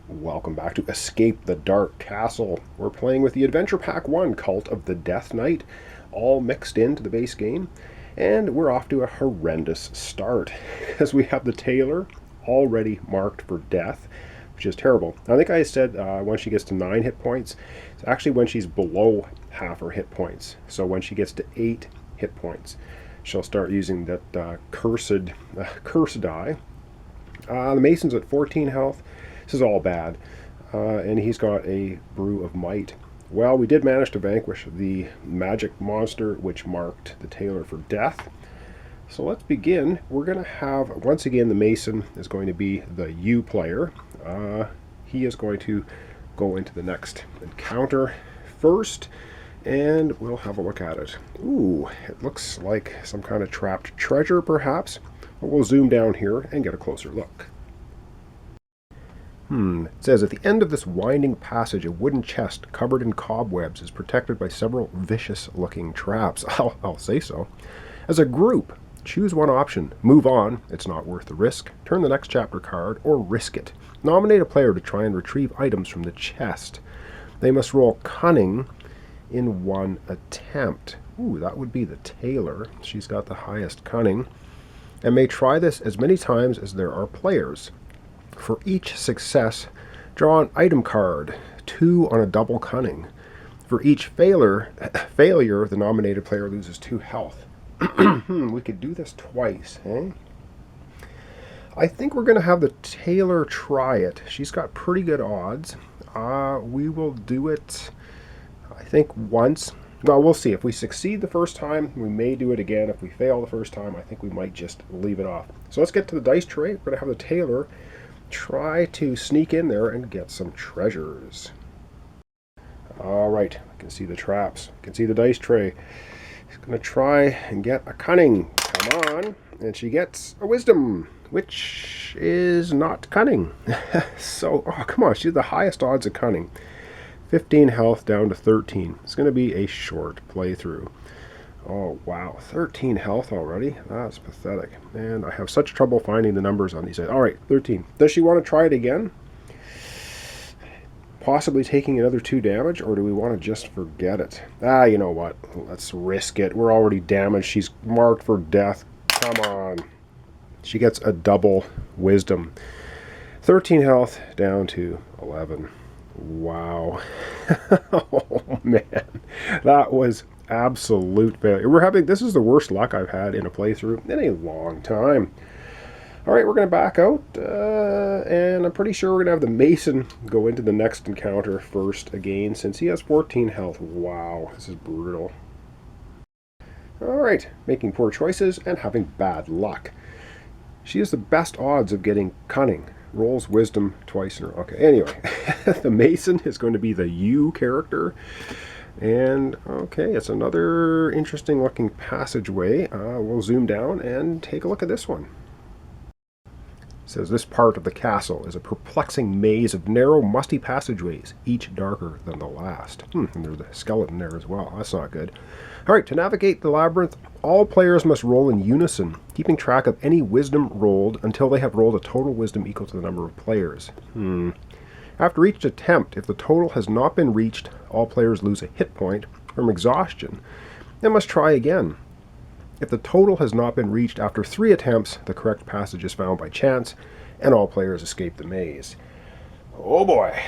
Welcome back to Escape the Dark Castle. We're playing with the Adventure Pack 1 Cult of the Death Knight, all mixed into the base game. And we're off to a horrendous start, as we have the Tailor already marked for death, which is terrible. I think I said when she gets to 9 hit points, it's actually when she's below half her hit points. So when she gets to 8 hit points, she'll start using that curse die. The Mason's at 14 health. This is all bad. And he's got a Brew of Might. Well, we did manage to vanquish the magic monster which marked the Tailor for death. So let's begin. We're going to have, once again, the Mason is going to be the U player. He is going to go into the next encounter first, and we'll have a look at it. Ooh, it looks like some kind of trapped treasure, perhaps. But we'll zoom down here and get a closer look. It says, at the end of this winding passage, a wooden chest covered in cobwebs is protected by several vicious-looking traps. I'll say so. As a group, choose one option. Move on. It's not worth the risk. Turn the next chapter card, or risk it. Nominate a player to try and retrieve items from the chest. They must roll cunning in one attempt. Ooh, that would be the Tailor. She's got the highest cunning. And may try this as many times as there are players. For each success, draw an item card, 2 on a double cunning. For each failure, the nominated player loses 2 health. We could do this twice, eh? I think we're going to have the Tailor try it. She's got pretty good odds. We will do it, I think, once. Well, we'll see. If we succeed the first time, we may do it again. If we fail the first time, I think we might just leave it off. So let's get to the dice tray. We're going to have the Tailor try to sneak in there and get some treasures. Alright, I can see the traps. I can see the dice tray. She's going to try and get a cunning. Come on. And she gets a wisdom, which is not cunning. So, oh, come on. She's the highest odds of cunning. 15 health down to 13. It's going to be a short playthrough. Oh, wow. 13 health already? That's pathetic. And I have such trouble finding the numbers on these. All right, 13. Does she want to try it again? Possibly taking another 2 damage, or do we want to just forget it? You know what? Let's risk it. We're already damaged. She's marked for death. Come on. She gets a double wisdom. 13 health down to 11. Wow. Oh, man. That was absolute failure. This is the worst luck I've had in a playthrough in a long time. Alright, we're going to back out, and I'm pretty sure we're going to have the Mason go into the next encounter first again, since he has 14 health. Wow, this is brutal. Alright, making poor choices and having bad luck. She has the best odds of getting cunning. Rolls wisdom twice in a row. Okay, anyway, the Mason is going to be the U character. And, okay, it's another interesting looking passageway. We'll zoom down and take a look at this one. It says, this part of the castle is a perplexing maze of narrow, musty passageways, each darker than the last. And there's a skeleton there as well. That's not good. Alright, to navigate the labyrinth, all players must roll in unison, keeping track of any wisdom rolled until they have rolled a total wisdom equal to the number of players. After each attempt, if the total has not been reached, all players lose a hit point from exhaustion and must try again. If the total has not been reached after 3 attempts, the correct passage is found by chance, and all players escape the maze. Oh boy.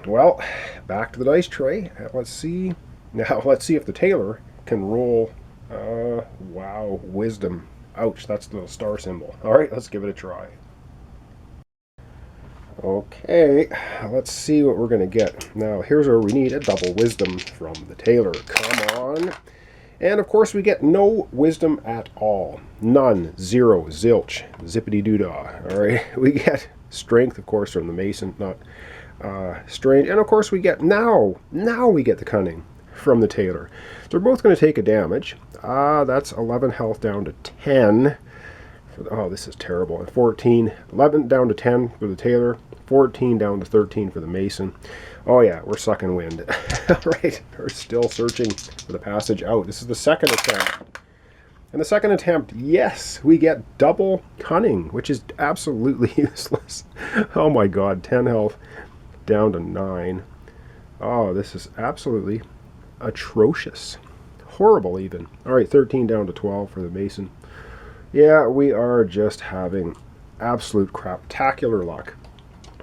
Well, back to the dice tray. Let's see. Now, let's see if the Tailor can roll, wow, wisdom. Ouch, that's the star symbol. Alright, let's give it a try. Okay, let's see what we're going to get. Now, here's where we need a double wisdom from the Tailor. Come on. And, of course, we get no wisdom at all. None. 0. Zilch. Zippity-doo-dah. All right, we get strength, of course, from the Mason, not strange. And, of course, we get now we get the cunning from the Tailor. So we're both going to take a damage. That's 11 health down to 10. Oh, this is terrible. And 14. 11 down to 10 for the Tailor. 14 down to 13 for the Mason. Oh yeah, we're sucking wind. Right, we're still searching for the passage out. This is the second attempt. And the second attempt, yes, we get double cunning, which is absolutely useless. Oh my god, 10 health. down to 9. Oh, this is absolutely atrocious. Horrible even. Alright, 13 down to 12 for the Mason. Yeah, we are just having absolute craptacular luck.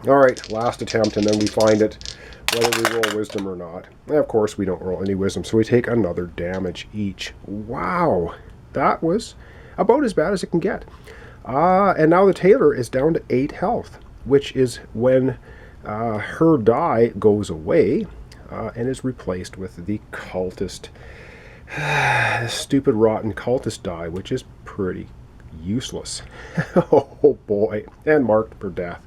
Alright, last attempt, and then we find it, whether we roll wisdom or not. And of course, we don't roll any wisdom, so we take another damage each. Wow, that was about as bad as it can get. And now the Tailor is down to 8 health, which is when her die goes away and is replaced with the cultist, stupid rotten cultist die, which is pretty useless. Oh boy, and marked for death.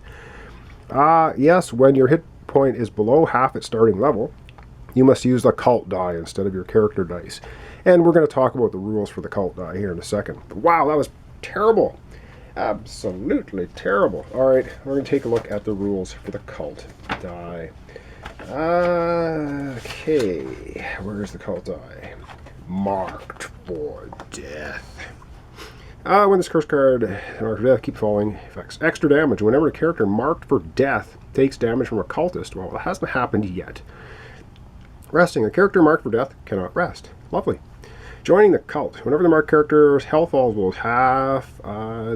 Yes, when your hit point is below half its starting level, you must use the cult die instead of your character dice. And we're going to talk about the rules for the cult die here in a second. Wow, that was terrible. Absolutely terrible. Alright, we're going to take a look at the rules for the cult die. Okay, where's the cult die? Marked for death. When this curse card marked for death, keep following effects. Extra damage. Whenever a character marked for death takes damage from a cultist, well, it hasn't happened yet. Resting. A character marked for death cannot rest. Lovely. Joining the cult. Whenever the marked character's health falls below half,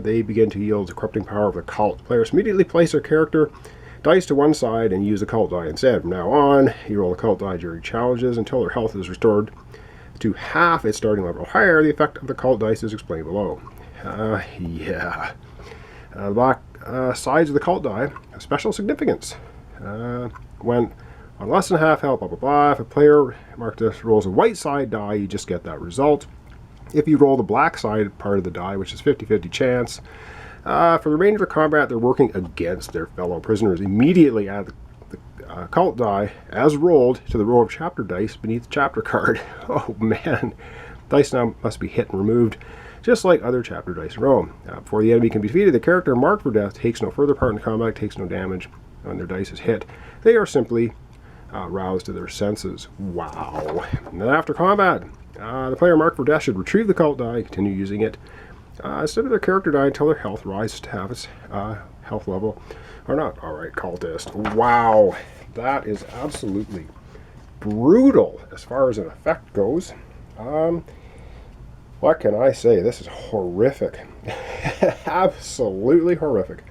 they begin to yield the corrupting power of the cult. Players immediately place their character dice to one side and use the cult die instead. From now on, you roll the cult die during challenges until their health is restored to half its starting level. Higher, the effect of the cult dice is explained below. The black sides of the cult die have special significance. When on less than half health, blah blah blah. If a player marked this rolls a white side die, you just get that result. If you roll the black side part of the die, which is 50-50 chance, for the remainder of the combat, they're working against their fellow prisoners. Immediately add the cult die, as rolled, to the row of chapter dice beneath the chapter card. Oh man, dice now must be hit and removed, just like other chapter dice in row. Before the enemy can be defeated, the character marked for death takes no further part in the combat, takes no damage when their dice is hit. They are simply roused to their senses. Wow. And then after combat, the player marked for death should retrieve the cult die, continue using it instead of their character die until their health rises to half its health level or not. Alright, cultist. Wow. That is absolutely brutal as far as an effect goes. What can I say? This is horrific. Absolutely horrific.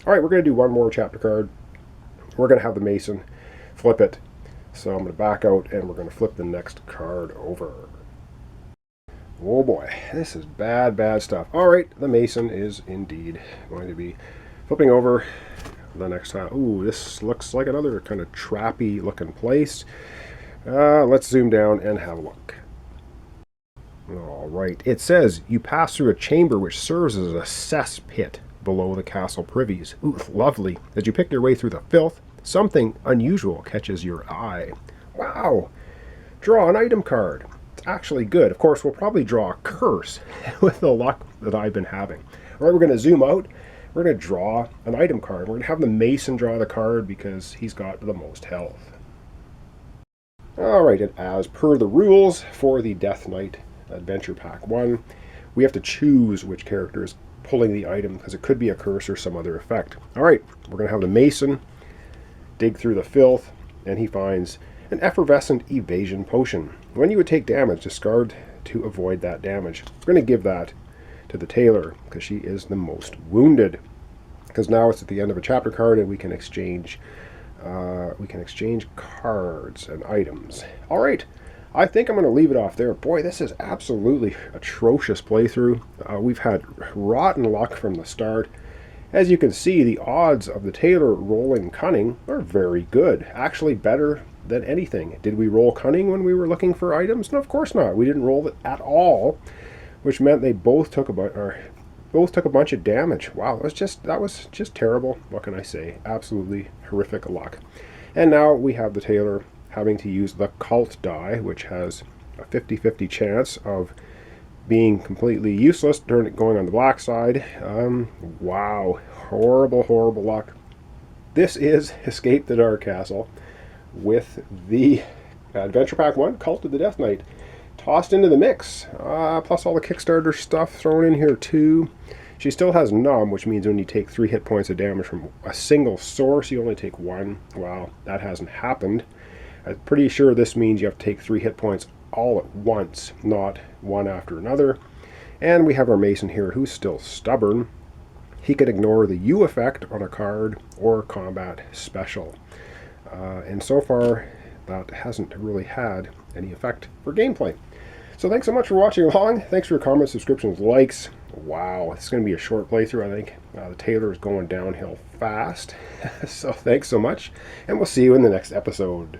Alright, we're going to do one more chapter card. We're going to have the Mason flip it. So I'm going to back out and we're going to flip the next card over. Oh boy, this is bad, bad stuff. Alright, the Mason is indeed going to be flipping over the next time. Ooh, this looks like another kind of trappy looking place. Let's zoom down and have a look. Alright, it says you pass through a chamber which serves as a cesspit below the castle privies. Ooh, lovely. As you pick your way through the filth, something unusual catches your eye. Wow! Draw an item card. It's actually good. Of course, we'll probably draw a curse with the luck that I've been having. Alright, we're going to zoom out. We're going to draw an item card. We're going to have the Mason draw the card because he's got the most health. Alright, and as per the rules for the Death Knight Adventure Pack 1, we have to choose which character is pulling the item because it could be a curse or some other effect. Alright, we're going to have the Mason dig through the filth, and he finds an effervescent evasion potion. When you would take damage, discard to avoid that damage. We're going to give that to the Tailor because she is the most wounded. Because now it's at the end of a chapter card, and we can exchange cards and items. All right, I think I'm going to leave it off there. Boy, this is absolutely atrocious playthrough. We've had rotten luck from the start. As you can see, the odds of the Tailor rolling cunning are very good. Actually better than anything. Did we roll cunning when we were looking for items? No, of course not. We didn't roll it at all, which meant they both took a bunch of damage. Wow, that was just terrible. What can I say? Absolutely horrific luck. And now we have the Tailor having to use the cult die, which has a 50-50 chance of being completely useless during going on the black side. Wow, horrible, horrible luck. This is Escape the Dark Castle with the Adventure Pack 1, Cult of the Death Knight, tossed into the mix. Plus all the Kickstarter stuff thrown in here too. She still has numb, which means when you take 3 hit points of damage from a single source, you only take 1. Well, that hasn't happened. I'm pretty sure this means you have to take 3 hit points all at once, not one after another. And we have our Mason here, who's still stubborn. He can ignore the U effect on a card or combat special. And so far, that hasn't really had any effect for gameplay. So thanks so much for watching along. Thanks for your comments, subscriptions, likes. Wow, it's going to be a short playthrough, I think. The Tailor is going downhill fast. So thanks so much, and we'll see you in the next episode.